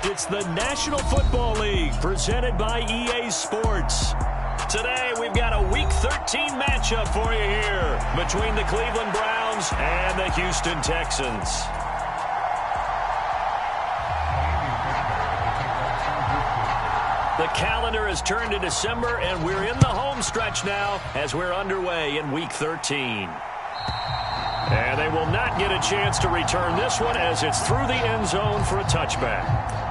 It's the National Football League presented by EA Sports. Today, we've got a Week 13 matchup for you here between the Cleveland Browns and the Houston Texans. The calendar has turned to December, and we're in the home stretch now as we're underway in Week 13. And they will not get a chance to return this one as it's through the end zone for a touchback.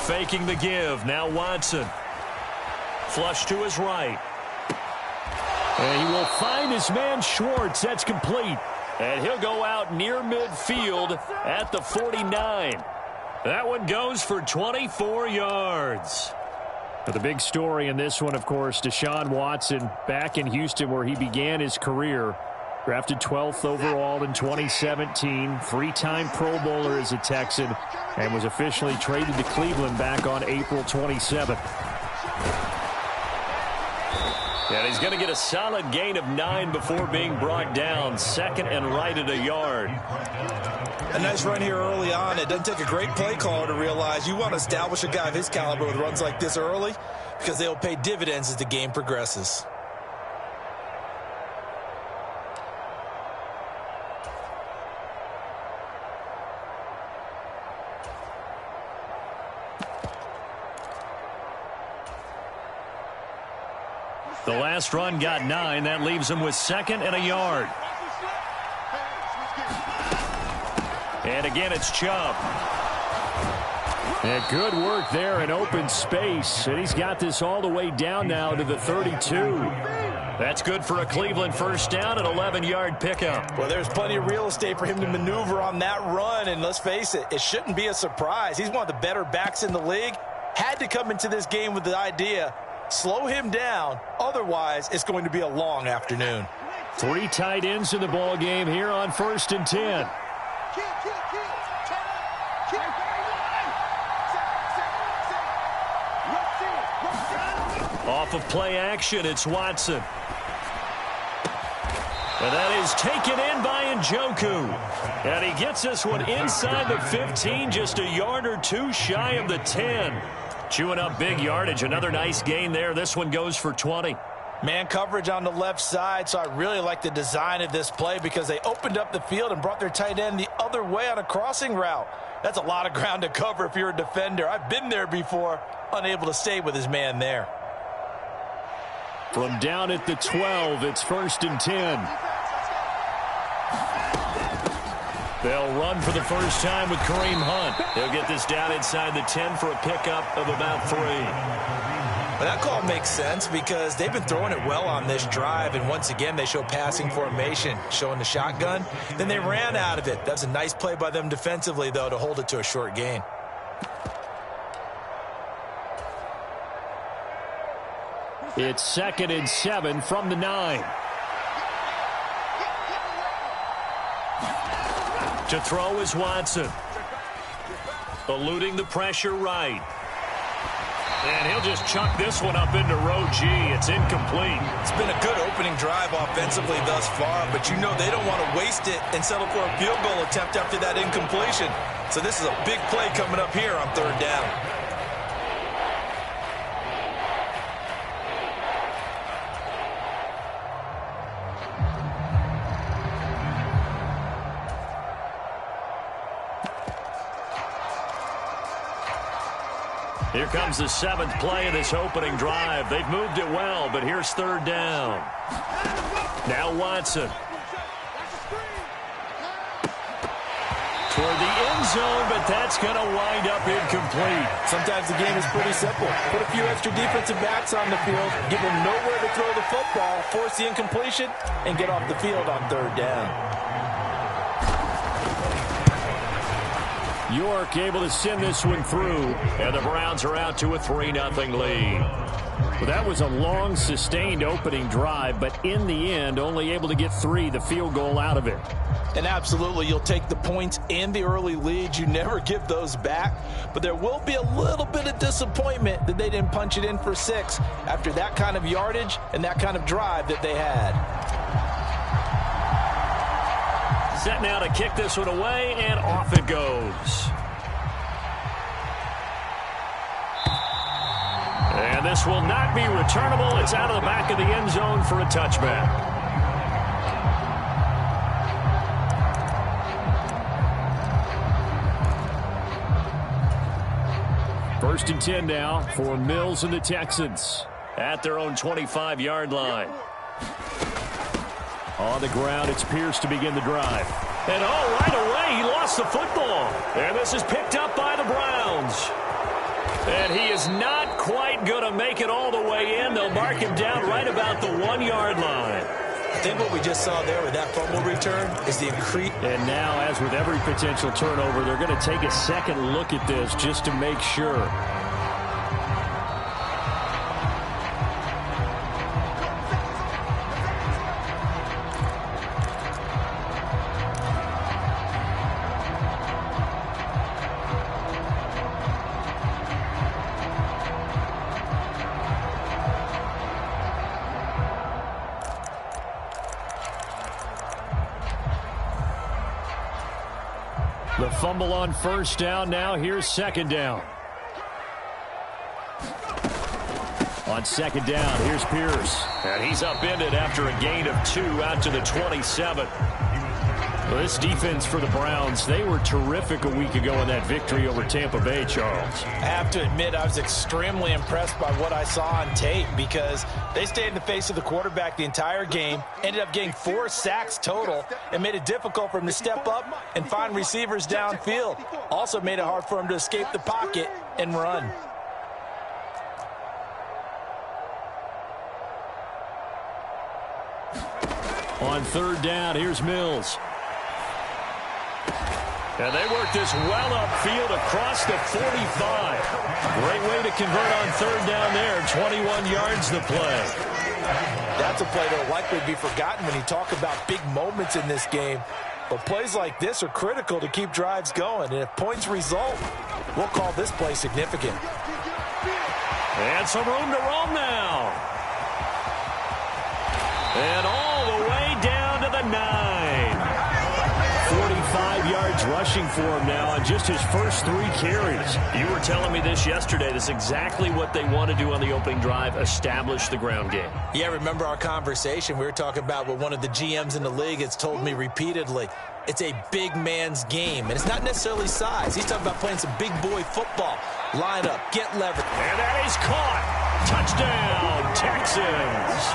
Faking the give. Now Watson. Flush to his right. And he will find his man Schwartz. That's complete. And he'll go out near midfield at the 49. That one goes for 24 yards. But the big story in this one, of course, Deshaun Watson back in Houston where he began his career. Drafted 12th overall in 2017, three-time Pro Bowler as a Texan, and was officially traded to Cleveland back on April 27th. And he's going to get a solid gain of 9 before being brought down, second and right at a yard. A nice run here early on. It doesn't take a great play caller to realize you want to establish a guy of his caliber with runs like this early because they'll pay dividends as the game progresses. The last run got 9. That leaves him with second and a yard. And again, it's Chubb. And good work there in open space. And he's got this all the way down now to the 32. That's good for a Cleveland first down, an 11-yard pickup. Well, there's plenty of real estate for him to maneuver on that run. And let's face it, it shouldn't be a surprise. He's one of the better backs in the league. Had to come into this game with the idea, slow him down. Otherwise, it's going to be a long afternoon. 3 tight ends in the ball game here on 1st and 10. Off of play action, it's Watson. And that is taken in by Njoku. And he gets this one inside the 15, just a yard or 2 shy of the 10. Chewing up big yardage. Another nice gain there. This one goes for 20. Man coverage on the left side, so I really like the design of this play because they opened up the field and brought their tight end the other way on a crossing route. That's a lot of ground to cover if you're a defender. I've been there before, unable to stay with his man there. From down at the 12, it's 1st and 10. They'll run for the first time with Kareem Hunt. They'll get this down inside the 10 for a pickup of about 3. Well, that call makes sense because they've been throwing it well on this drive, and once again they show passing formation, showing the shotgun. Then they ran out of it. That's a nice play by them defensively, though, to hold it to a short gain. It's 2nd and 7 from the 9. To throw is Watson. Eluding the pressure right. And he'll just chuck this one up into row G. It's incomplete. It's been a good opening drive offensively thus far, but you know they don't want to waste it and settle for a field goal attempt after that incompletion. So this is a big play coming up here on 3rd down. Here comes the 7th play of this opening drive. They've moved it well, but here's 3rd down. Now Watson. toward the end zone, but that's going to wind up incomplete. Sometimes the game is pretty simple. Put a few extra defensive backs on the field, give them nowhere to throw the football, force the incompletion, and get off the field on third down. York able to send this one through, and the Browns are out to a 3-0 lead. Well, that was a long, sustained opening drive, but in the end, only able to get 3, the field goal out of it. And absolutely, you'll take the points and the early lead. You never give those back. But there will be a little bit of disappointment that they didn't punch it in for 6 after that kind of yardage and that kind of drive that they had. Set now to kick this one away, and off it goes. And this will not be returnable. It's out of the back of the end zone for a touchback. First and 10 now for Mills and the Texans at their own 25-yard line. On the ground, it's Pierce to begin the drive. And right away, he lost the football. And this is picked up by the Browns. And he is not quite going to make it all the way in. They'll mark him down right about the 1-yard line. I think what we just saw there with that fumble return is the increase. And now, as with every potential turnover, they're going to take a second look at this just to make sure. The fumble on first down. Now here's second down. On second down, here's Pierce. And he's upended after a gain of 2 out to the 27. Well, this defense for the Browns, they were terrific a week ago in that victory over Tampa Bay, Charles. I have to admit, I was extremely impressed by what I saw on tape because they stayed in the face of the quarterback the entire game, ended up getting 4 sacks total, and made it difficult for him to step up and find receivers downfield. Also made it hard for him to escape the pocket and run. On third down, here's Mills. And they work this well upfield across the 45. Great way to convert on third down there. 21 yards to play. That's a play that will likely be forgotten when you talk about big moments in this game. But plays like this are critical to keep drives going. And if points result, we'll call this play significant. And some room to roam now. And all the way down to the 9. 45 yards rushing for him now on just his first 3 carries. You were telling me this yesterday. This is exactly what they want to do on the opening drive, establish the ground game. Yeah, remember our conversation. We were talking about what one of the GMs in the league has told me repeatedly. It's a big man's game, and it's not necessarily size. He's talking about playing some big boy football. Line up, get leverage. And that is caught. Touchdown, Texans.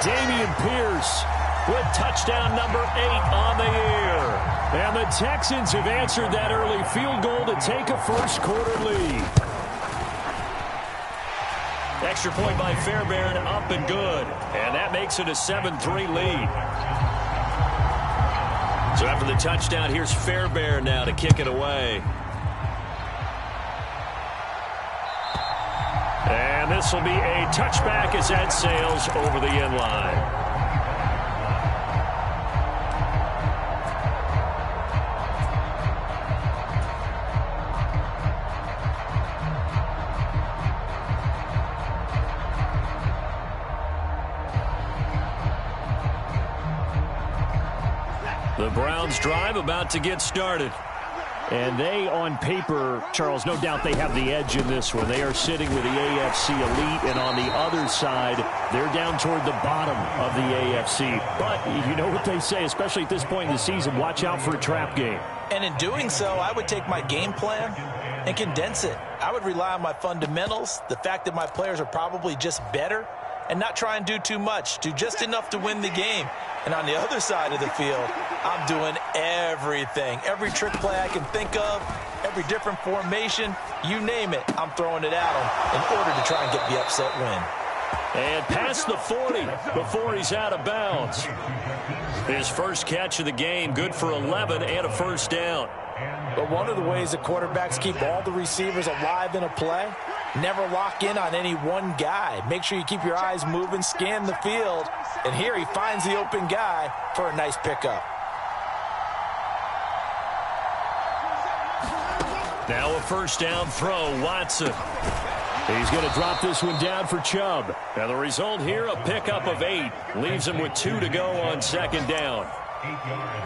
Dameon Pierce with touchdown number 8 on the year. And the Texans have answered that early field goal to take a first quarter lead. Extra point by Fairbairn, up and good. And that makes it a 7-3 lead. So after the touchdown, here's Fairbairn now to kick it away. And this will be a touchback as that sails over the end line. The Browns drive about to get started. And they, on paper, Charles, no doubt they have the edge in this one. They are sitting with the AFC elite, and on the other side, they're down toward the bottom of the AFC. But you know what they say, especially at this point in the season, watch out for a trap game. And in doing so, I would take my game plan and condense it. I would rely on my fundamentals, the fact that my players are probably just better, and not try and do too much, do just enough to win the game. And on the other side of the field, I'm doing everything. Every trick play I can think of, every different formation, you name it, I'm throwing it at him in order to try and get the upset win. And past the 40 before he's out of bounds. His first catch of the game, good for 11 and a first down. But one of the ways that quarterbacks keep all the receivers alive in a play, never lock in on any one guy. Make sure you keep your eyes moving, scan the field. And here he finds the open guy for a nice pickup. Now a first down throw, Watson. He's going to drop this one down for Chubb. And the result here, a pickup of 8. Leaves him with 2 to go on second down.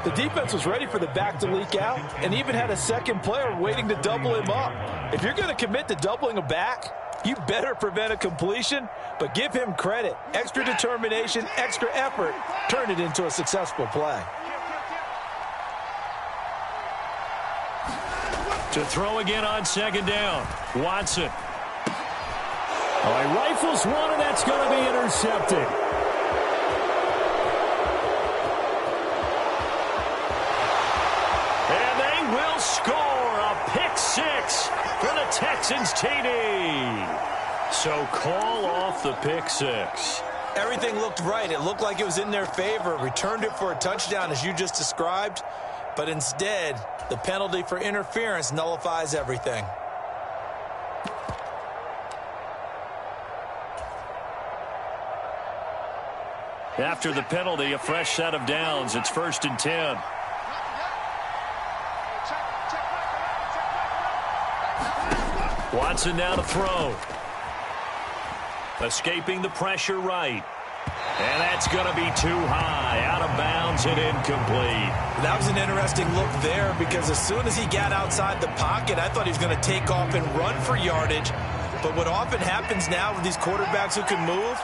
The defense was ready for the back to leak out and even had a second player waiting to double him up. If you're going to commit to doubling a back, you better prevent a completion, but give him credit. Extra determination, extra effort, turn it into a successful play. To throw again on second down, Watson. Oh, he rifles one, and that's going to be intercepted. And they will score a pick 6 for the Texans TD. So call off the pick 6. Everything looked right. It looked like it was in their favor. Returned it for a touchdown, as you just described. But instead, the penalty for interference nullifies everything. After the penalty, a fresh set of downs. It's 1st and 10. Watson now to throw. Escaping the pressure right. And that's going to be too high. Out of bounds and incomplete. That was an interesting look there because as soon as he got outside the pocket, I thought he was going to take off and run for yardage. But what often happens now with these quarterbacks who can move,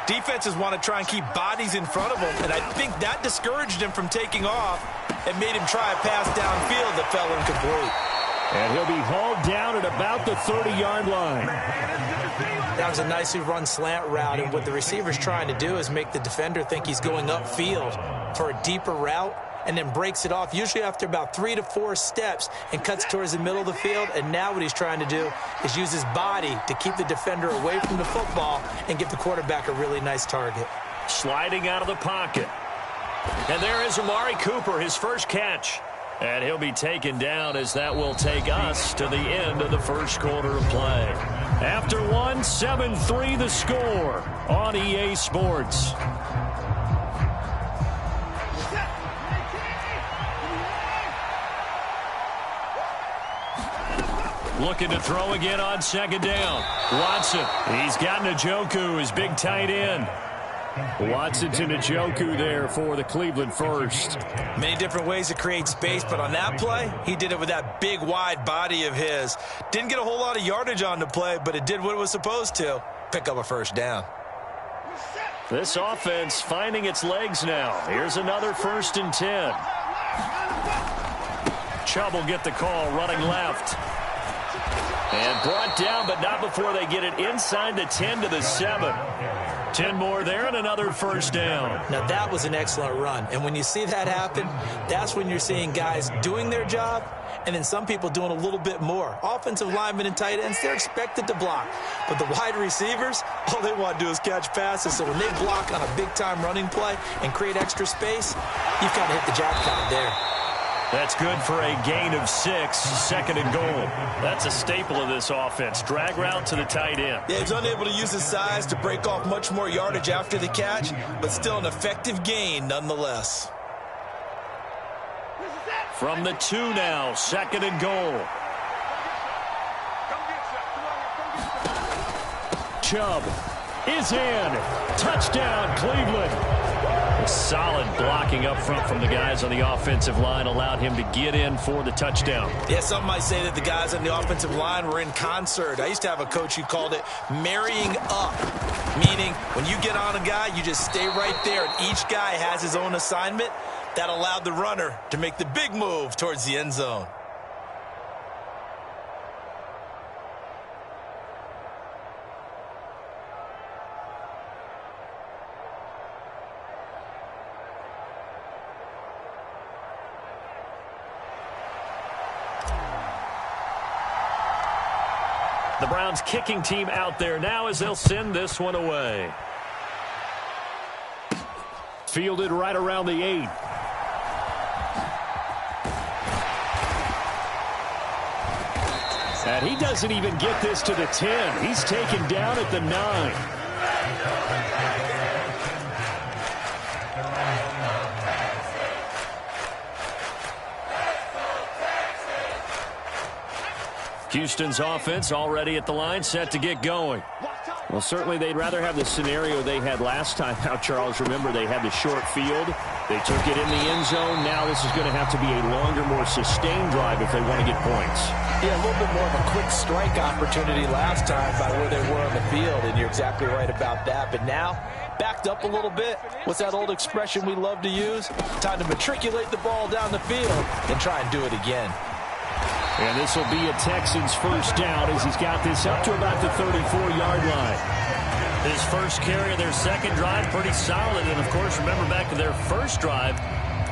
defenses want to try and keep bodies in front of them, and I think that discouraged him from taking off and made him try a pass downfield that fell incomplete. And he'll be hauled down at about the 30-yard line. That was a nicely run slant route, and what the receiver's trying to do is make the defender think he's going upfield for a deeper route and then breaks it off, usually after about 3 to 4 steps, and cuts towards the middle of the field. And now what he's trying to do is use his body to keep the defender away from the football and give the quarterback a really nice target. Sliding out of the pocket. And there is Amari Cooper, his first catch. And he'll be taken down as that will take us to the end of the first quarter of play. After one, 7-3 the score on EA Sports. Looking to throw again on second down. Watson, he's got Njoku, his big tight end. Watson to Njoku there for the Cleveland first. Many different ways to create space, but on that play, he did it with that big, wide body of his. Didn't get a whole lot of yardage on the play, but it did what it was supposed to. Pick up a first down. This offense finding its legs now. Here's another 1st and 10. Chubb will get the call running left. And brought down, but not before they get it inside the 10 to the 7. 10 more there and another first down. Now that was an excellent run. And when you see that happen, that's when you're seeing guys doing their job and then some people doing a little bit more. Offensive linemen and tight ends, they're expected to block. But the wide receivers, all they want to do is catch passes. So when they block on a big-time running play and create extra space, you've got to hit the jackpot there. That's good for a gain of 6, 2nd and goal. That's a staple of this offense. Drag route to the tight end. Yeah, he's unable to use his size to break off much more yardage after the catch, but still an effective gain nonetheless. From the 2 now, 2nd and goal. Chubb is in. Touchdown, Cleveland. Solid blocking up front from the guys on the offensive line allowed him to get in for the touchdown. Yeah, some might say that the guys on the offensive line were in concert. I used to have a coach who called it marrying up, meaning when you get on a guy, you just stay right there, and each guy has his own assignment. That allowed the runner to make the big move towards the end zone. The Browns kicking team out there now as they'll send this one away. Fielded right around the 8. And he doesn't even get this to the 10. He's taken down at the 9. Houston's offense already at the line, set to get going. Well, certainly they'd rather have the scenario they had last time out, Charles. Remember, they had the short field. They took it in the end zone. Now this is going to have to be a longer, more sustained drive if they want to get points. Yeah, a little bit more of a quick strike opportunity last time by where they were on the field, and you're exactly right about that. But now, backed up a little bit. What's that old expression we love to use? Time to matriculate the ball down the field and try and do it again. And this will be a Texans first down as he's got this up to about the 34-yard line. His first carry of their second drive, pretty solid. And, of course, remember back to their first drive,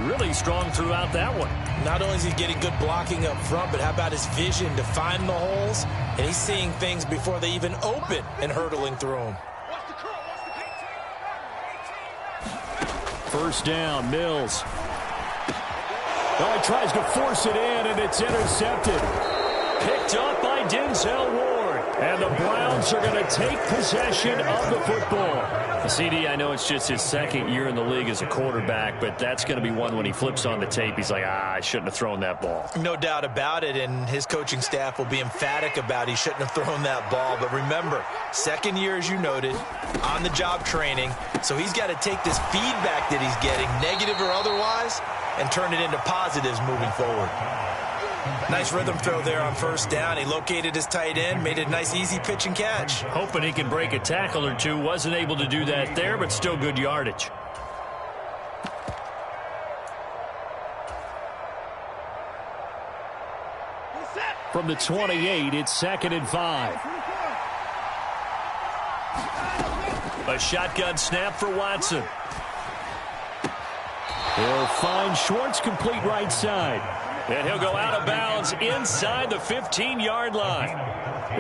really strong throughout that one. Not only is he getting good blocking up front, but how about his vision to find the holes? And he's seeing things before they even open and hurdling through them. First down, Mills. Oh, he tries to force it in, and it's intercepted. Picked up by Denzel Ward. And the Browns are going to take possession of the football. CD, I know it's just his second year in the league as a quarterback, but that's going to be one when he flips on the tape. He's like, I shouldn't have thrown that ball. No doubt about it, and his coaching staff will be emphatic about he shouldn't have thrown that ball. But remember, second year, as you noted, on-the-job training, so he's got to take this feedback that he's getting, negative or otherwise, and turn it into positives moving forward. Nice rhythm throw there on first down. He located his tight end, made a nice easy pitch and catch. Hoping he can break a tackle or two. Wasn't able to do that there, but still good yardage. From the 28, it's 2nd and 5. A shotgun snap for Watson. He'll find Schwartz complete right side. And he'll go out of bounds inside the 15-yard line.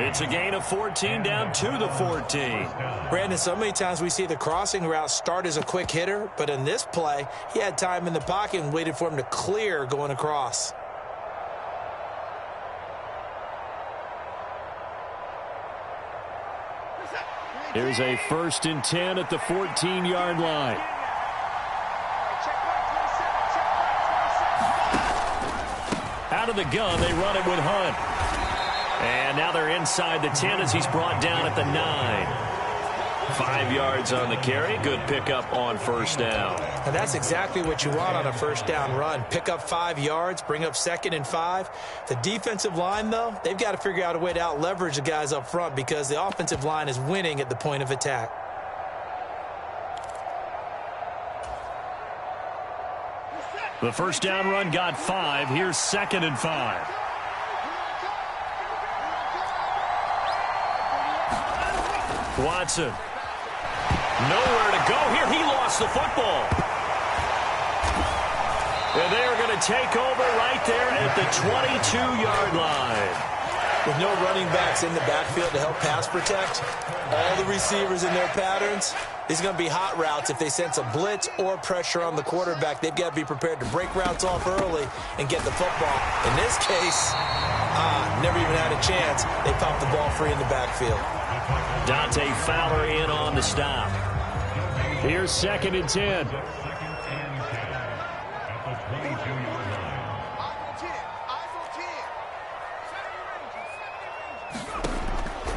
It's a gain of 14 down to the 14. Brandon, so many times we see the crossing route start as a quick hitter, but in this play, he had time in the pocket and waited for him to clear going across. Here's a 1st and 10 at the 14-yard line. Out of the gun, they run it with Hunt. And now they're inside the 10 as he's brought down at the 9. 5 yards on the carry. Good pickup on first down. And that's exactly what you want on a first down run. Pick up 5 yards, bring up 2nd and 5. The defensive line, though, they've got to figure out a way to out-leverage the guys up front because the offensive line is winning at the point of attack. The first down run got 5. Here's 2nd and 5. Watson. Nowhere to go here. He lost the football. And they are going to take over right there at the 22-yard line. With no running backs in the backfield to help pass protect, all the receivers in their patterns, these are going to be hot routes. If they sense a blitz or pressure on the quarterback, they've got to be prepared to break routes off early and get the football. In this case, never even had a chance. They popped the ball free in the backfield. Dante Fowler in on the stop. Here's 2nd and 10.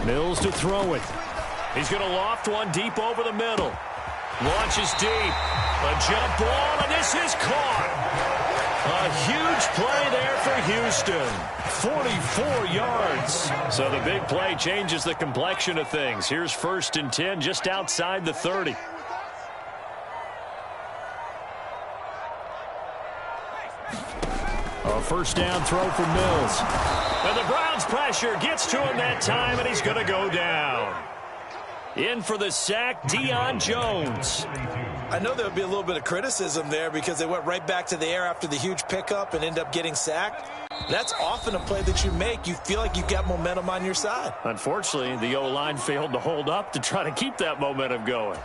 Mills to throw it. He's going to loft one deep over the middle. Launches deep. A jump ball, and this is caught. A huge play there for Houston. 44 yards. So the big play changes the complexion of things. Here's 1st and 10 just outside the 30. A first down throw for Mills. And the Browns pressure gets to him that time, and he's going to go down. In for the sack, Deion Jones. I know there'll be a little bit of criticism there because they went right back to the air after the huge pickup and ended up getting sacked. That's often a play that you make. You feel like you've got momentum on your side. Unfortunately, the O-line failed to hold up to try to keep that momentum going.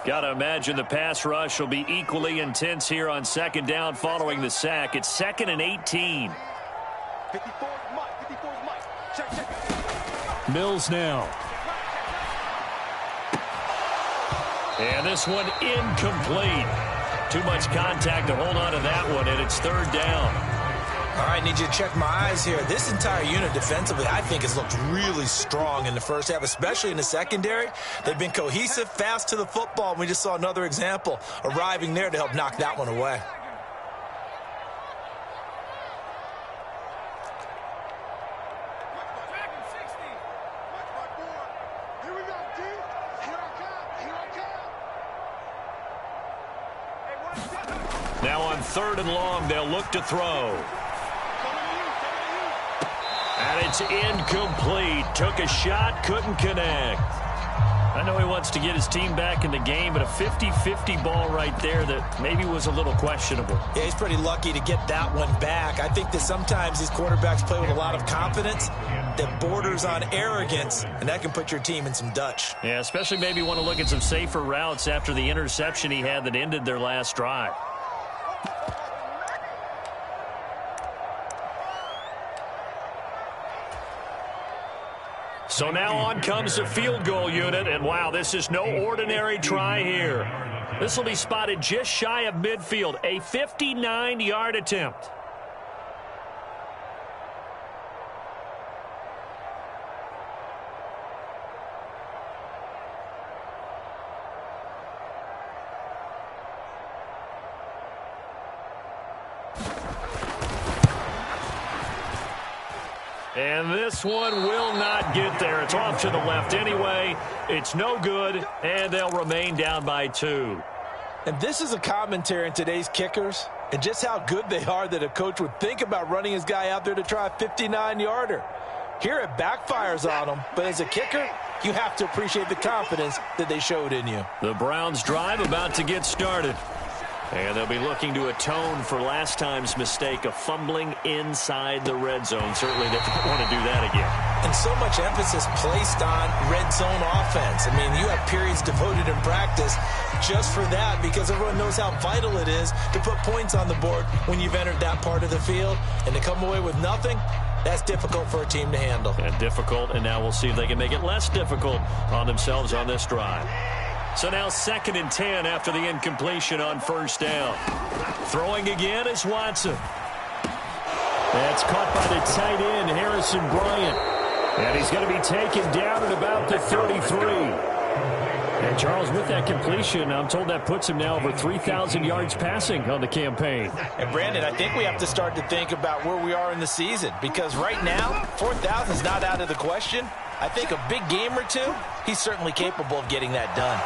Got to imagine the pass rush will be equally intense here on second down following the sack. It's 2nd and 18. 54 is Mike. Check. Mills now. And this one incomplete. Too much contact to hold on to that one, and it's 3rd down. All right, need you to check my eyes here. This entire unit defensively, I think, has looked really strong in the first half, especially in the secondary. They've been cohesive, fast to the football, and we just saw another example arriving there to help knock that one away. Now on 3rd and long, they'll look to throw. And it's incomplete. Took a shot, couldn't connect. I know he wants to get his team back in the game, but a 50-50 ball right there that maybe was a little questionable. Yeah, he's pretty lucky to get that one back. I think that sometimes these quarterbacks play with a lot of confidence that borders on arrogance, and that can put your team in some Dutch. Yeah, especially maybe want to look at some safer routes after the interception he had that ended their last drive. So now on comes the field goal unit, and wow, this is no ordinary try here. This will be spotted just shy of midfield, a 59-yard attempt. And this one will not get there. It's off to the left anyway. It's no good, and they'll remain down by 2. And this is a commentary in today's kickers and just how good they are that a coach would think about running his guy out there to try a 59-yarder. Here it backfires on him, but as a kicker, you have to appreciate the confidence that they showed in you. The Browns' drive about to get started. And they'll be looking to atone for last time's mistake of fumbling inside the red zone. Certainly they don't want to do that again. And so much emphasis placed on red zone offense. I mean, you have periods devoted in practice just for that because everyone knows how vital it is to put points on the board when you've entered that part of the field. And to come away with nothing, that's difficult for a team to handle. And difficult, and now we'll see if they can make it less difficult on themselves on this drive. So now 2nd and 10 after the incompletion on 1st down. Throwing again is Watson. That's caught by the tight end, Harrison Bryant. And he's going to be taken down at about the 33. And Charles, with that completion, I'm told that puts him now over 3,000 yards passing on the campaign. And Brandon, I think we have to start to think about where we are in the season because right now, 4,000 is not out of the question. I think a big game or two, he's certainly capable of getting that done.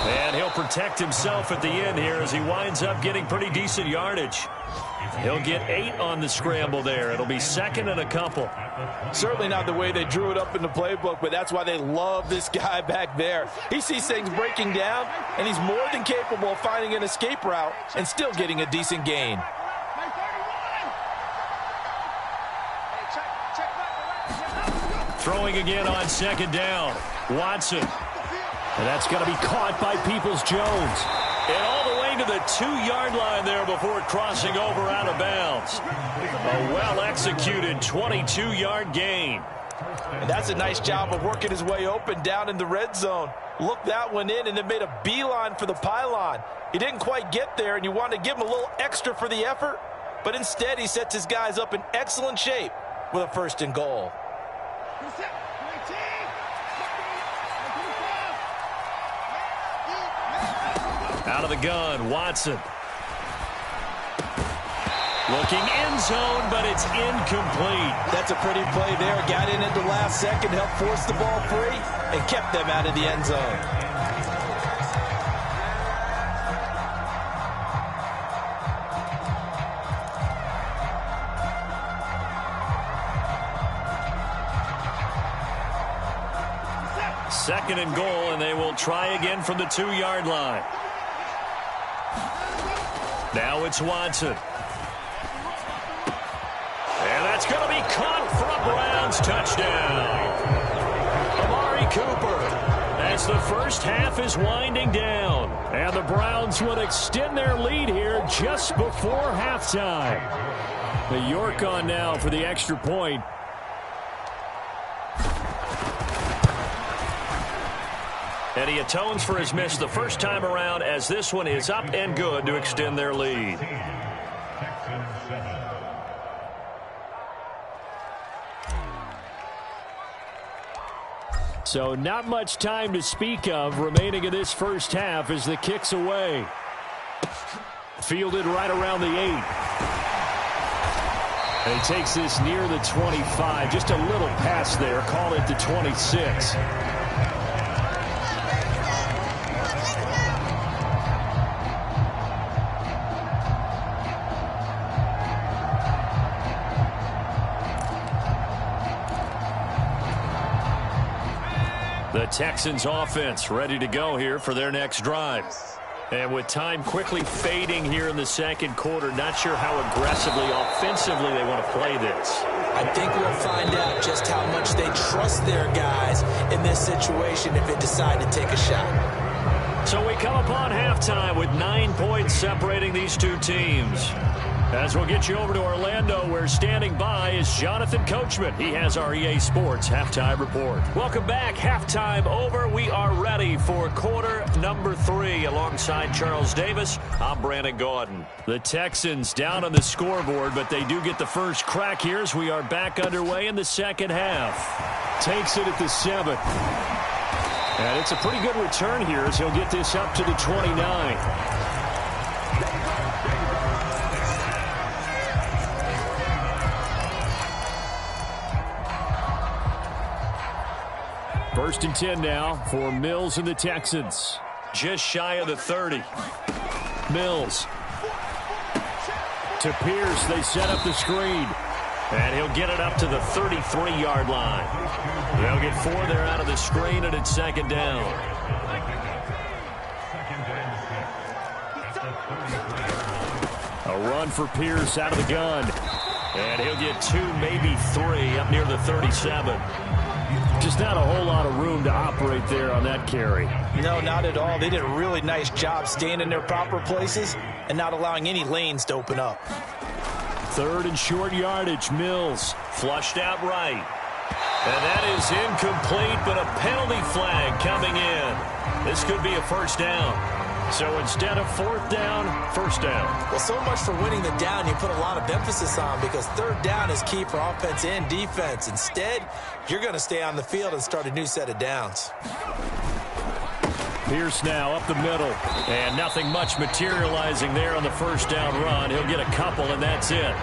And he'll protect himself at the end here as he winds up getting pretty decent yardage. He'll get 8 on the scramble there. It'll be 2nd and a couple. Certainly not the way they drew it up in the playbook, but that's why they love this guy back there. He sees things breaking down, and he's more than capable of finding an escape route and still getting a decent gain. Throwing again on 2nd down. Watson. And that's going to be caught by Peoples-Jones. And all the way to the 2-yard line there before crossing over out of bounds. A well-executed 22-yard gain. And that's a nice job of working his way open down in the red zone. Looked that one in and then made a beeline for the pylon. He didn't quite get there, and you want to give him a little extra for the effort. But instead, he sets his guys up in excellent shape with a 1st and goal. Out of the gun, Watson. Looking end zone, but it's incomplete. That's a pretty play there. Got in at the last second, helped force the ball free, and kept them out of the end zone. 2nd and goal, and they will try again from the 2-yard line. Now it's Watson. And that's going to be caught from Browns. Touchdown. Amari Cooper, as the first half is winding down. And the Browns will extend their lead here just before halftime. The York on now for the extra point. And he atones for his miss the first time around, as this one is up and good to extend their lead. So not much time to speak of remaining in this first half as the kick's away. Fielded right around the 8. And he takes this near the 25. Just a little pass there. Call it the 26. The Texans offense ready to go here for their next drive. And with time quickly fading here in the second quarter, not sure how aggressively, offensively they want to play this. I think we'll find out just how much they trust their guys in this situation if they decide to take a shot. So we come upon halftime with 9 points separating these two teams. As we'll get you over to Orlando, where standing by is Jonathan Coachman. He has our EA Sports Halftime Report. Welcome back. Halftime over. We are ready for quarter number 3. Alongside Charles Davis, I'm Brandon Gaudin. The Texans down on the scoreboard, but they do get the first crack here as we are back underway in the second half. Takes it at the 7. And it's a pretty good return here as he'll get this up to the 29. First and 10 now for Mills and the Texans. Just shy of the 30. Mills. To Pierce, they set up the screen. And he'll get it up to the 33-yard line. They'll get 4 there out of the screen, and it's 2nd down. A run for Pierce out of the gun. And he'll get 2, maybe 3, up near the 37. Just not a whole lot of room to operate there on that carry. No, not at all. They did a really nice job staying in their proper places and not allowing any lanes to open up. 3rd and short yardage. Mills flushed out right. And that is incomplete, but a penalty flag coming in. This could be a first down. So instead of 4th down, 1st down. Well, so much for winning the down you put a lot of emphasis on, because 3rd down is key for offense and defense. Instead, you're going to stay on the field and start a new set of downs. Pierce now up the middle, and nothing much materializing there on the 1st down run. He'll get a couple, and that's it.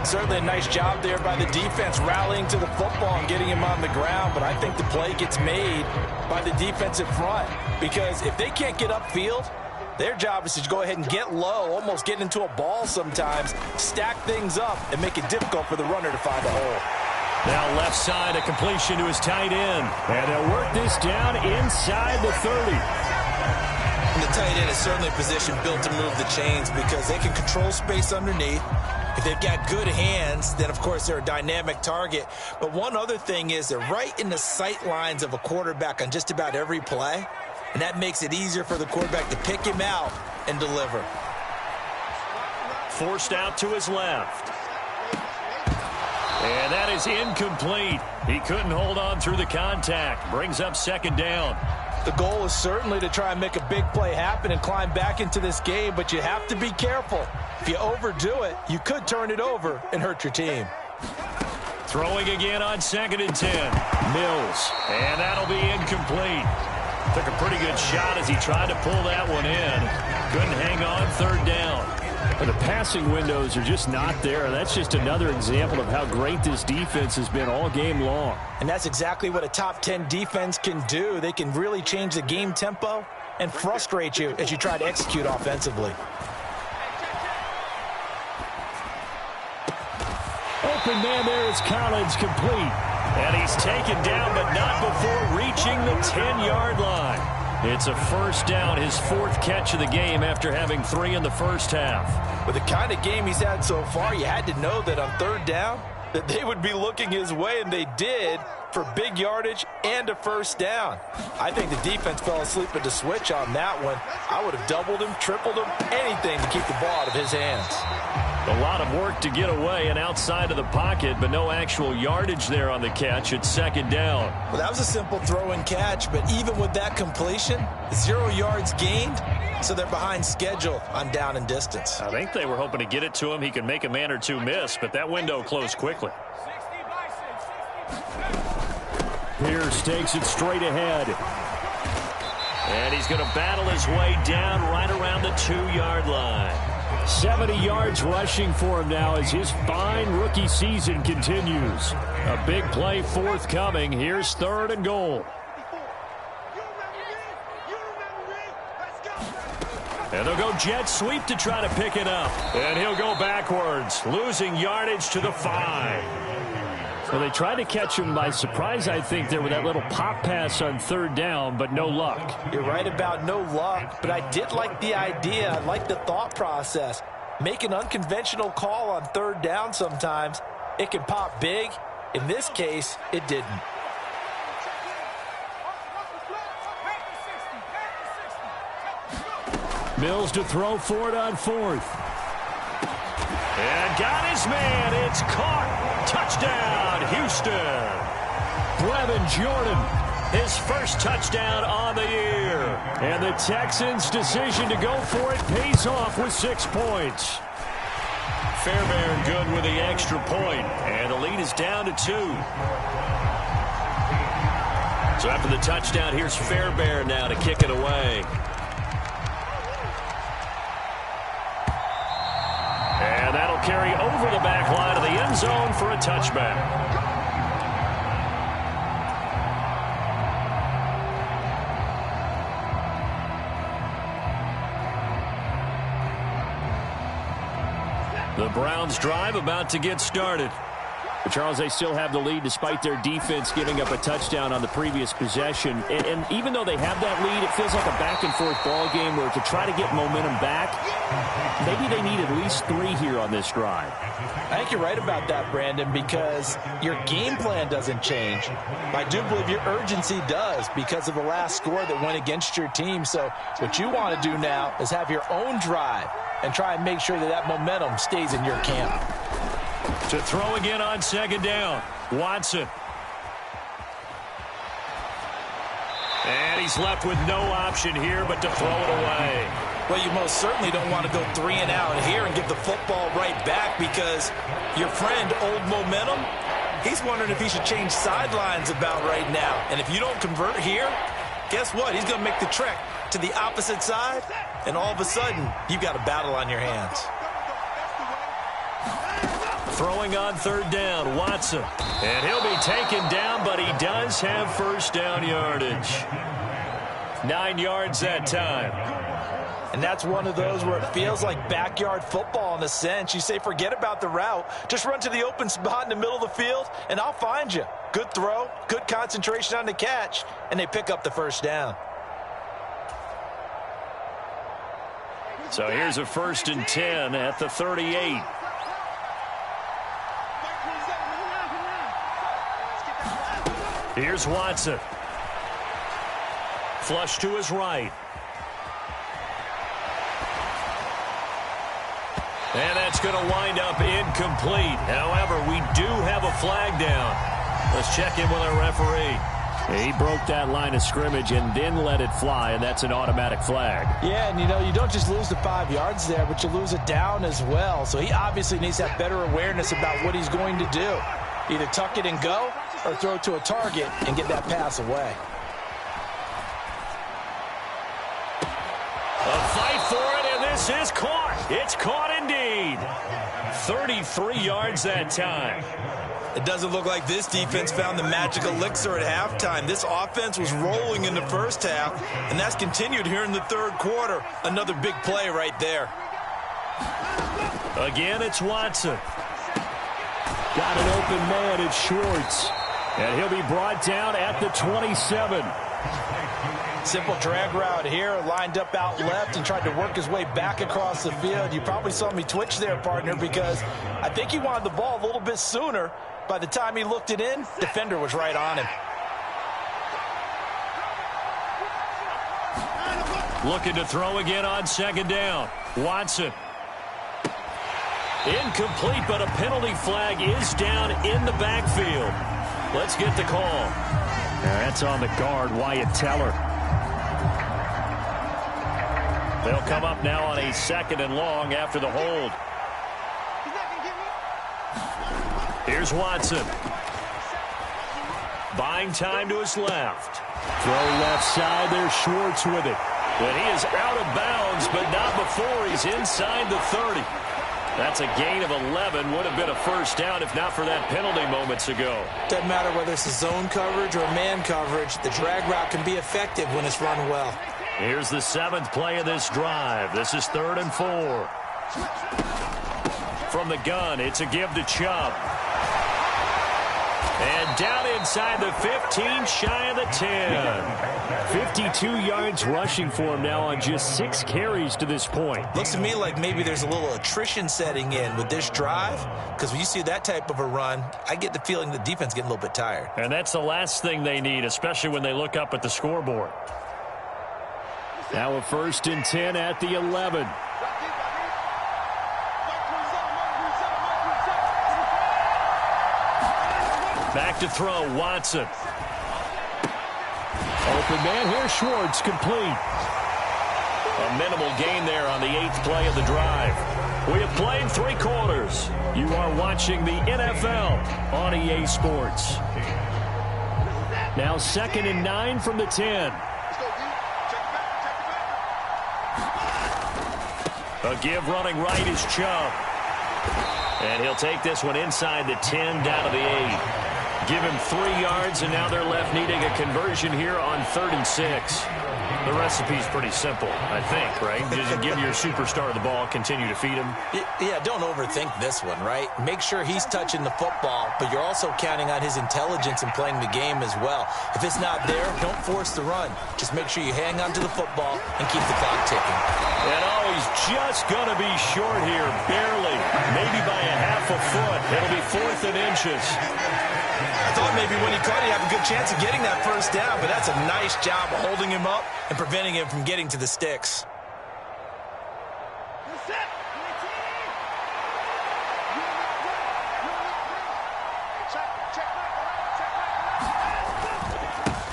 Certainly a nice job there by the defense rallying to the football and getting him on the ground, but I think the play gets made by the defensive front, because if they can't get upfield, their job is to go ahead and get low, almost get into a ball sometimes, stack things up, and make it difficult for the runner to find a hole. Now left side, a completion to his tight end, and they'll work this down inside the 30. And the tight end is certainly a position built to move the chains because they can control space underneath. If they've got good hands, then, of course, they're a dynamic target. But one other thing is they're right in the sight lines of a quarterback on just about every play, and that makes it easier for the quarterback to pick him out and deliver. Forced out to his left. And that is incomplete. He couldn't hold on through the contact. Brings up 2nd down. The goal is certainly to try and make a big play happen and climb back into this game, but you have to be careful. If you overdo it, you could turn it over and hurt your team. Throwing again on 2nd and 10. Mills. And that'll be incomplete. Took a pretty good shot as he tried to pull that one in. Couldn't hang on. 3rd down. But the passing windows are just not there. That's just another example of how great this defense has been all game long. And that's exactly what a top 10 defense can do. They can really change the game tempo and frustrate you as you try to execute offensively. Open man there is Collins, complete. And he's taken down, but not before reaching the 10-yard line. It's a first down, his 4th catch of the game after having 3 in the first half. With the kind of game he's had so far, you had to know that on 3rd down, that they would be looking his way, and they did, for big yardage and a first down. I think the defense fell asleep at the switch on that one. I would have doubled him, tripled him, anything to keep the ball out of his hands. A lot of work to get away and outside of the pocket, but no actual yardage there on the catch. It's 2nd down. Well, that was a simple throw and catch, but even with that completion, 0 yards gained, so they're behind schedule on down and distance. I think they were hoping to get it to him. He could make a man or two miss, but that window closed quickly. Pierce takes it straight ahead. And he's going to battle his way down right around the 2-yard line. 70 yards rushing for him now as his fine rookie season continues. A big play forthcoming. Here's 3rd and goal. And they'll go jet sweep to try to pick it up. And he'll go backwards, losing yardage to the 5. Well, they tried to catch him by surprise, I think, there with that little pop pass on 3rd down, but no luck. You're right about no luck, but I did like the idea. I like the thought process. Make an unconventional call on 3rd down sometimes. It can pop big. In this case, it didn't. Mills to throw for it on 4th. And got his man. It's caught. Touchdown, Houston. Brevin Jordan, his first touchdown on the year. And the Texans' decision to go for it pays off with 6 points. Fairbairn good with the extra point. And the lead is down to 2. So after the touchdown, here's Fairbairn now to kick it away. And that'll carry over the back line of the end zone for a touchback. The Browns drive about to get started. But Charles, they still have the lead despite their defense giving up a touchdown on the previous possession. And even though they have that lead, it feels like a back-and-forth ball game where to try to get momentum back, maybe they need at least 3 here on this drive. I think you're right about that, Brandon, because your game plan doesn't change. I do believe your urgency does because of the last score that went against your team. So what you want to do now is have your own drive and try and make sure that that momentum stays in your camp. To throw again on 2nd down, Watson. And he's left with no option here but to throw it away. Well, you most certainly don't want to go 3 and out here and give the football right back because your friend, Old Momentum, he's wondering if he should change sidelines about right now. And if you don't convert here, guess what? He's going to make the trek to the opposite side, and all of a sudden, you've got a battle on your hands. Throwing on 3rd down, Watson. And he'll be taken down, but he does have first down yardage. 9 yards that time. And that's one of those where it feels like backyard football in a sense. You say, forget about the route. Just run to the open spot in the middle of the field, and I'll find you. Good throw, good concentration on the catch, and they pick up the first down. So here's a 1st and 10 at the 38. Here's Watson. Flush to his right. And that's going to wind up incomplete. However, we do have a flag down. Let's check in with our referee. He broke that line of scrimmage and then let it fly, and that's an automatic flag. Yeah, and you don't just lose the 5 yards there, but you lose it down as well. So he obviously needs to have better awareness about what he's going to do. Either tuck it and go or throw it to a target and get that pass away. A fight for it, and this is caught. It's caught indeed. 33 yards that time. It doesn't look like this defense found the magic elixir at halftime. This offense was rolling in the first half, and that's continued here in the 3rd quarter. Another big play right there. Again, it's Watson. Got an open man. It's Schwartz. And he'll be brought down at the 27. Simple drag route here, lined up out left and tried to work his way back across the field. You probably saw me twitch there, partner, because I think he wanted the ball a little bit sooner. By the time he looked it in, defender was right on him. Looking to throw again on second down. Watson. Incomplete, but a penalty flag is down in the backfield. Let's get the call. That's on the guard, Wyatt Teller. They'll come up now on a 2nd and long after the hold. Here's Watson. Buying time to his left. Throw left side. There's Schwartz with it. But he is out of bounds, but not before he's inside the 30. That's a gain of 11. Would have been a first down if not for that penalty moments ago. Doesn't matter whether it's a zone coverage or man coverage. The drag route can be effective when it's run well. Here's the 7th play of this drive. This is 3rd and 4. From the gun, it's a give to Chubb. And down inside the 15, shy of the 10. 52 yards rushing for him now on just 6 carries to this point. Looks to me like maybe there's a little attrition setting in with this drive, because when you see that type of a run, I get the feeling the defense getting a little bit tired. And that's the last thing they need, especially when they look up at the scoreboard. Now a 1st and 10 at the 11. Back to throw, Watson. Open man here, Schwartz, complete. A minimal gain there on the 8th play of the drive. We have played 3 quarters. You are watching the NFL on EA Sports. Now 2nd and 9 from the 10. A give running right is Chubb. And he'll take this one inside the 10 down to the 8. Give him 3 yards, and now they're left needing a conversion here on 3rd and 6. The recipe's pretty simple, I think, right? Just give your superstar the ball, continue to feed him. Yeah, don't overthink this one, right? Make sure he's touching the football, but you're also counting on his intelligence in playing the game as well. If it's not there, don't force the run. Just make sure you hang on to the football and keep the clock ticking. And he's just going to be short here, barely, maybe by a half a foot. It'll be 4th and inches. I thought maybe when he caught, he'd have a good chance of getting that first down, but that's a nice job of holding him up and preventing him from getting to the sticks.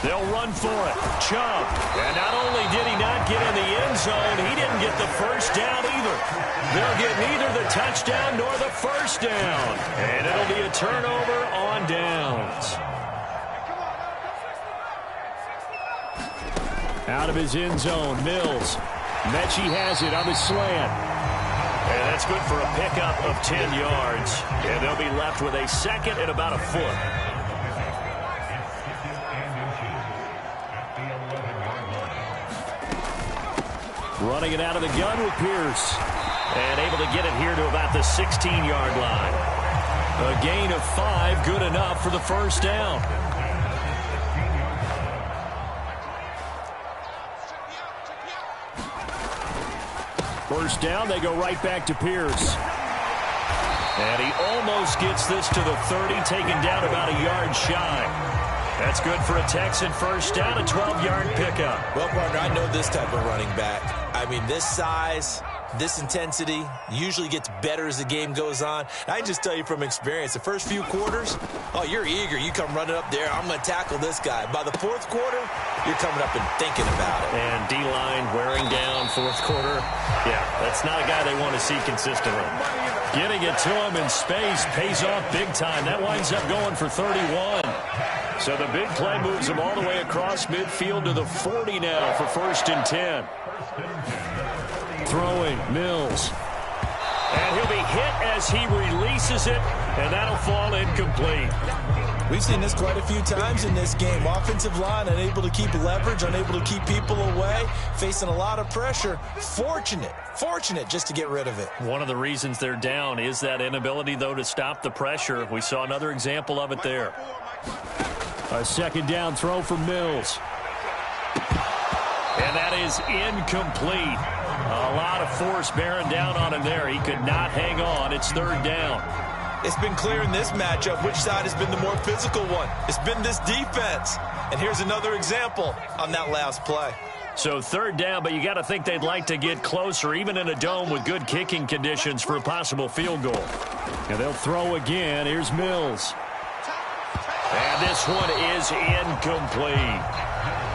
They'll run for it. Chubb. And not only did he not get in the end zone, he didn't get the first down either. They'll get neither the touchdown nor the first down. And it'll be a turnover on downs. Out of his end zone, Mills. Mechie has it on the slant. And that's good for a pickup of 10 yards. And they'll be left with a 2nd and about a foot. Running it out of the gun with Pierce. And able to get it here to about the 16-yard line. A gain of 5, good enough for the first down. First down, they go right back to Pierce. And he almost gets this to the 30, taken down about a yard shy. That's good for a Texan first down, a 12-yard pickup. Well, partner, I know this type of running back. I mean, this size, this intensity usually gets better as the game goes on. I can just tell you from experience, the first few quarters, oh, you're eager. You come running up there, I'm going to tackle this guy. By the 4th quarter, you're coming up and thinking about it. And D-line wearing down 4th quarter. Yeah, that's not a guy they want to see consistently. Getting it to him in space pays off big time. That winds up going for 31. So the big play moves him all the way across midfield to the 40 now for 1st and 10. Throwing, Mills. And he'll be hit as he releases it, and that'll fall incomplete. We've seen this quite a few times in this game. Offensive line unable to keep leverage, unable to keep people away, facing a lot of pressure. Fortunate just to get rid of it. One of the reasons they're down is that inability, though, to stop the pressure. We saw another example of it there. A second down throw for Mills. And that is incomplete. A lot of force bearing down on him there. He could not hang on. It's third down. It's been clear in this matchup which side has been the more physical one. It's been this defense. And here's another example on that last play. So third down, but you got to think they'd like to get closer, even in a dome with good kicking conditions for a possible field goal. And they'll throw again. Here's Mills. And this one is incomplete.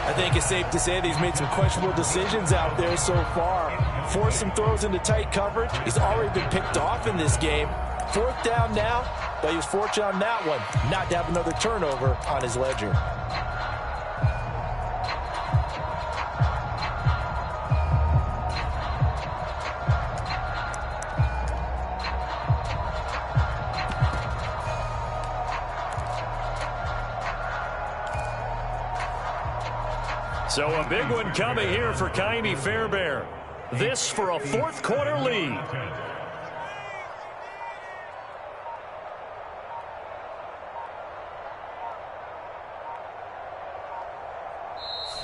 I think it's safe to say that he's made some questionable decisions out there so far. Forced some throws into tight coverage. He's already been picked off in this game. Fourth down now, but he was fortunate on that one not to have another turnover on his ledger. So a big one coming here for Kaimi Fairbairn. This for a fourth quarter lead.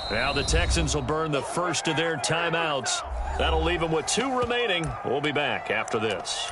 Now the Texans will burn the first of their timeouts. That'll leave them with 2 remaining. We'll be back after this.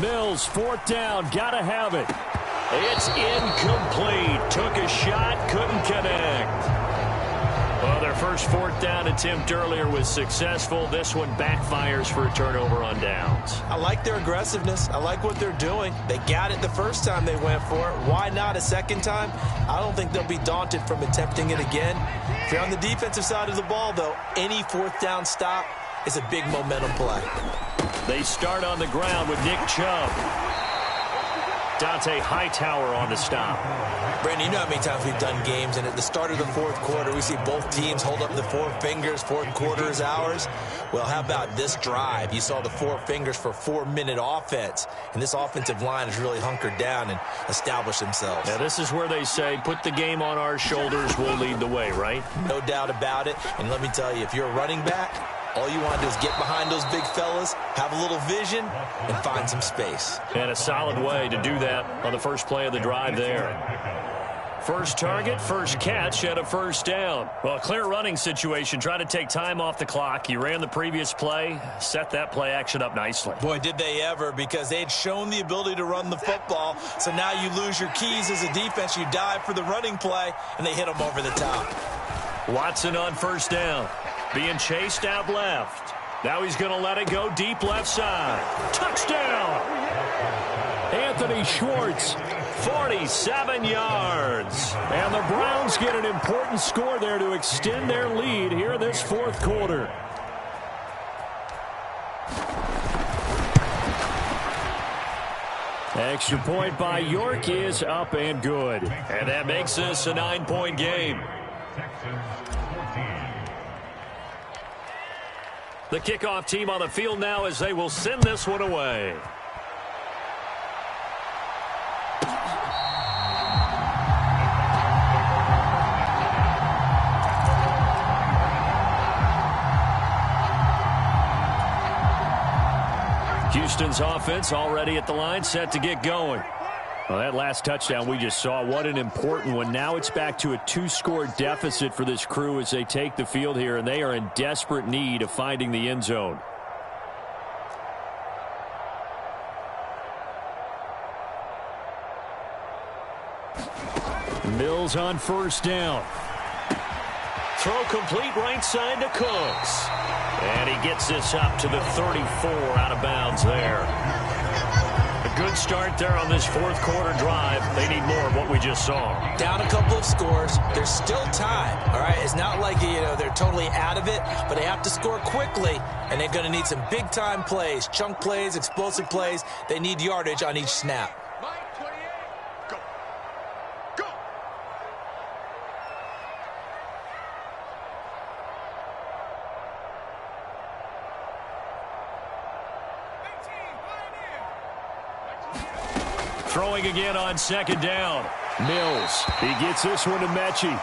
Mills, fourth down, gotta have it. It's incomplete. Took a shot, couldn't connect. Well, their first fourth down attempt earlier was successful. This one backfires for a turnover on downs. I like their aggressiveness. I like what they're doing. They got it the first time they went for it. Why not a second time? I don't think they'll be daunted from attempting it again. If you're on the defensive side of the ball, though, any fourth down stop is a big momentum play. They start on the ground with Nick Chubb. Dante Hightower on the stop. Brandon, you know how many times we've done games, and at the start of the fourth quarter, we see both teams hold up the 4 fingers. Fourth quarter is ours. Well, how about this drive? You saw the 4 fingers for 4-minute offense, and this offensive line has really hunkered down and established themselves. Now, this is where they say, put the game on our shoulders, we'll lead the way, right? No doubt about it, and let me tell you, if you're a running back, all you want to do is get behind those big fellas, have a little vision, and find some space. And a solid way to do that on the first play of the drive there. First target, first catch, and a first down. Well, a clear running situation. Try to take time off the clock. You ran the previous play, set that play action up nicely. Boy, did they ever, because they had shown the ability to run the football. So now you lose your keys as a defense. You dive for the running play, and they hit them over the top. Watson on first down. Being chased out left. Now he's going to let it go deep left side. Touchdown! Anthony Schwartz, 47 yards. And the Browns get an important score there to extend their lead here this fourth quarter. Extra point by York is up and good. And that makes this a 9-point game. The kickoff team on the field now as they will send this one away. Houston's offense already at the line, set to get going. Well, that last touchdown we just saw, what an important one. Now it's back to a 2-score deficit for this crew as they take the field here, and they are in desperate need of finding the end zone. Mills on first down. Throw complete right side to Cooks. And he gets this up to the 34 out of bounds there. good start there on this fourth quarter drive. They need more of what we just saw. Down a couple of scores. There's still time, all right? It's not like, they're totally out of it, but they have to score quickly, and they're going to need some big-time plays, chunk plays, explosive plays. They need yardage on each snap. Throwing again on second down. Mills. He gets this one to Mechie.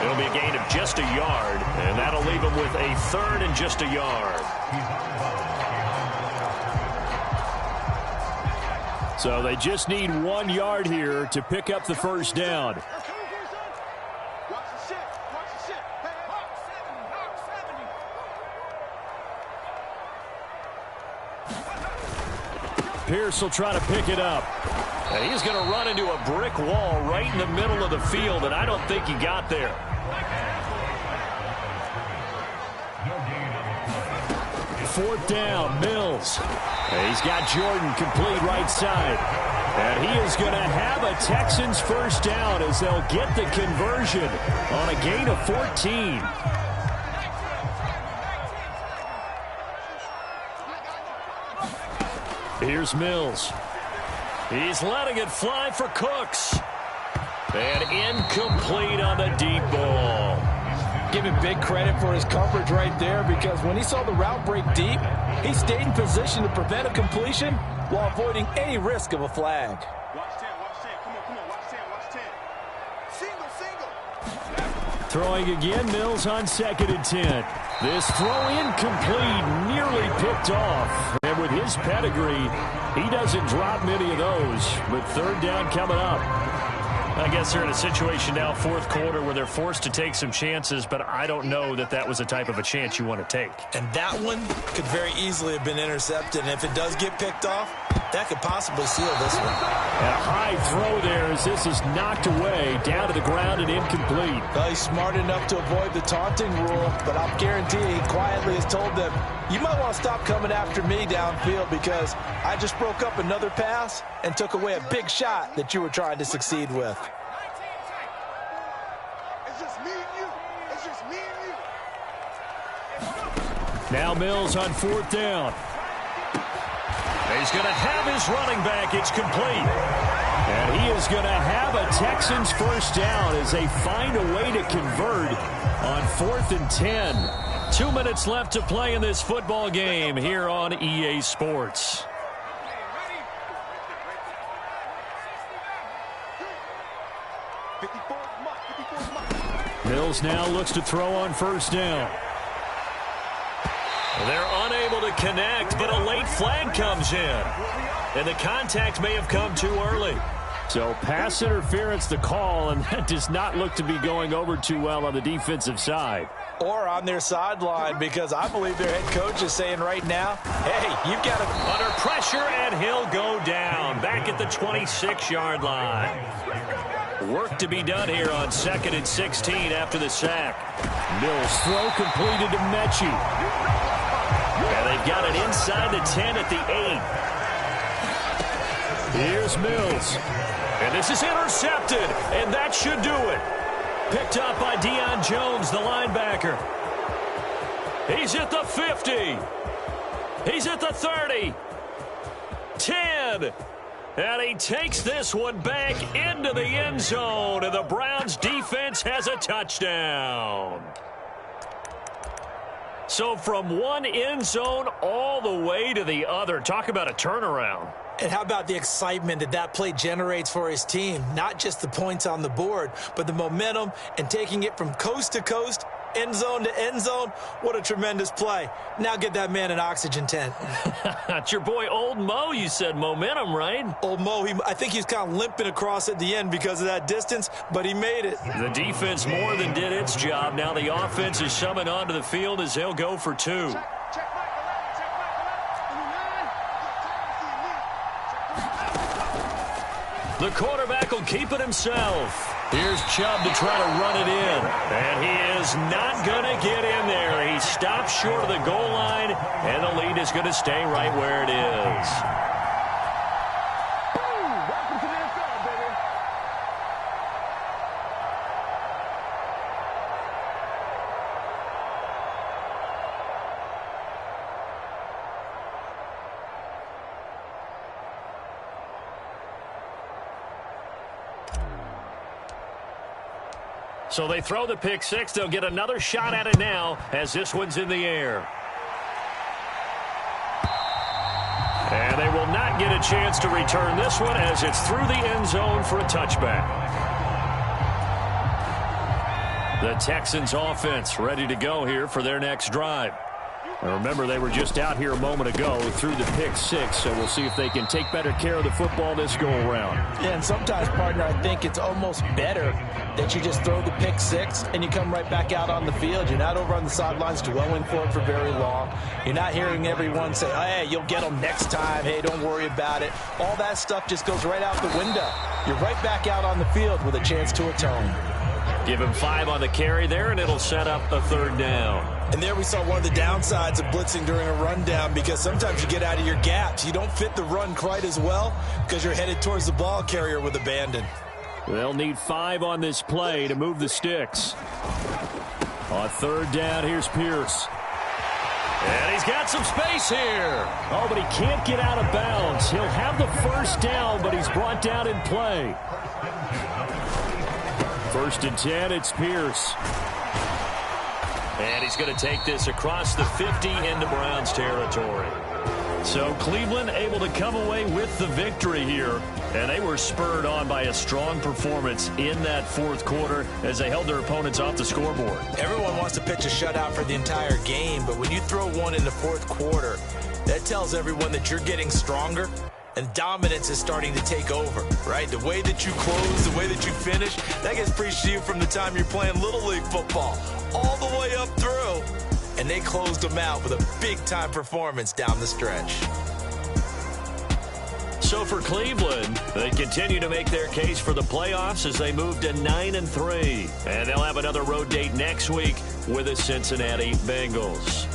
It'll be a gain of just a yard, and that'll leave him with a third and just a yard. So they just need 1 yard here to pick up the first down. Pierce will try to pick it up. And he's going to run into a brick wall right in the middle of the field, and I don't think he got there. Fourth down, Mills. And he's got Jordan complete right side. And he is going to have a Texans first down as they'll get the conversion on a gain of 14. Here's Mills. He's letting it fly for Cooks. And incomplete on the deep ball. Give him big credit for his coverage right there, because when he saw the route break deep, he stayed in position to prevent a completion while avoiding any risk of a flag. Watch 10, watch 10. Come on, watch 10, watch 10. Single. Throwing again, Mills on 2nd and 10. This throw incomplete, nearly picked off. And with his pedigree, he doesn't drop many of those. But third down coming up. I guess they're in a situation now, fourth quarter, where they're forced to take some chances, but I don't know that that was the type of a chance you want to take. And that one could very easily have been intercepted. And if it does get picked off, that could possibly seal this one. A high throw there as this is knocked away, down to the ground and incomplete. Well, he's smart enough to avoid the taunting rule, but I'll guarantee he quietly has told them, you might want to stop coming after me downfield because I just broke up another pass and took away a big shot that you were trying to succeed with. It's just me and you. It's just me and you. Now Mills on fourth down. He's going to have his running back. It's complete. And he is going to have a Texans first down as they find a way to convert on 4th and 10. 2 minutes left to play in this football game here on EA Sports. Mills now looks to throw on first down. They're unable to connect, but a late flag comes in. And the contact may have come too early. So pass interference the call, and that does not look to be going over too well on the defensive side. Or on their sideline, because I believe their head coach is saying right now, hey, you've got to... Under pressure, and he'll go down. Back at the 26-yard line. Work to be done here on 2nd and 16 after the sack. Mills throw completed to Mechie. And they've got it inside the 10 at the 8. Here's Mills. And this is intercepted, and that should do it. Picked up by Deion Jones, the linebacker. He's at the 50. He's at the 30. 10. And he takes this one back into the end zone, and the Browns defense has a touchdown. So from one end zone all the way to the other. Talk about a turnaround. And how about the excitement that that play generates for his team? Not just the points on the board, but the momentum and taking it from coast to coast, end zone to end zone. What a tremendous play. Now get that man an oxygen tent. It's your boy Old Mo, you said. Momentum, right? Old Mo, I think he's kind of limping across at the end because of that distance, but he made it. The defense more than did its job. Now the offense is summoned onto the field as they'll go for 2. The quarterback will keep it himself. Here's Chubb to try to run it in. And he is not going to get in there. He stops short of the goal line, and the lead is going to stay right where it is. So they throw the pick six. They'll get another shot at it now as this one's in the air. And they will not get a chance to return this one as it's through the end zone for a touchback. The Texans offense ready to go here for their next drive. And remember, they were just out here a moment ago through the pick six, so we'll see if they can take better care of the football this go-around. Yeah, and sometimes, partner, I think it's almost better that you just throw the pick six and you come right back out on the field. You're not over on the sidelines dwelling for it for very long. You're not hearing everyone say, hey, you'll get them next time. Hey, don't worry about it. All that stuff just goes right out the window. You're right back out on the field with a chance to atone. Give him 5 on the carry there, and it'll set up a 3rd down. And there we saw one of the downsides of blitzing during a rundown, because sometimes you get out of your gaps. You don't fit the run quite as well because you're headed towards the ball carrier with abandon. They'll need 5 on this play to move the sticks. On 3rd down, here's Pierce. And he's got some space here. Oh, but he can't get out of bounds. He'll have the 1st down, but he's brought down in play. 1st and 10, it's Pierce. And he's going to take this across the 50 into Browns territory. So Cleveland able to come away with the victory here. And they were spurred on by a strong performance in that 4th quarter as they held their opponents off the scoreboard. Everyone wants to pitch a shutout for the entire game, but when you throw one in the 4th quarter, that tells everyone that you're getting stronger and dominance is starting to take over, right? The way that you close, the way that you finish, that gets preached to you from the time you're playing Little League football all the way up through. And they closed them out with a big-time performance down the stretch. So for Cleveland, they continue to make their case for the playoffs as they move to 9-3. And they'll have another road date next week with the Cincinnati Bengals.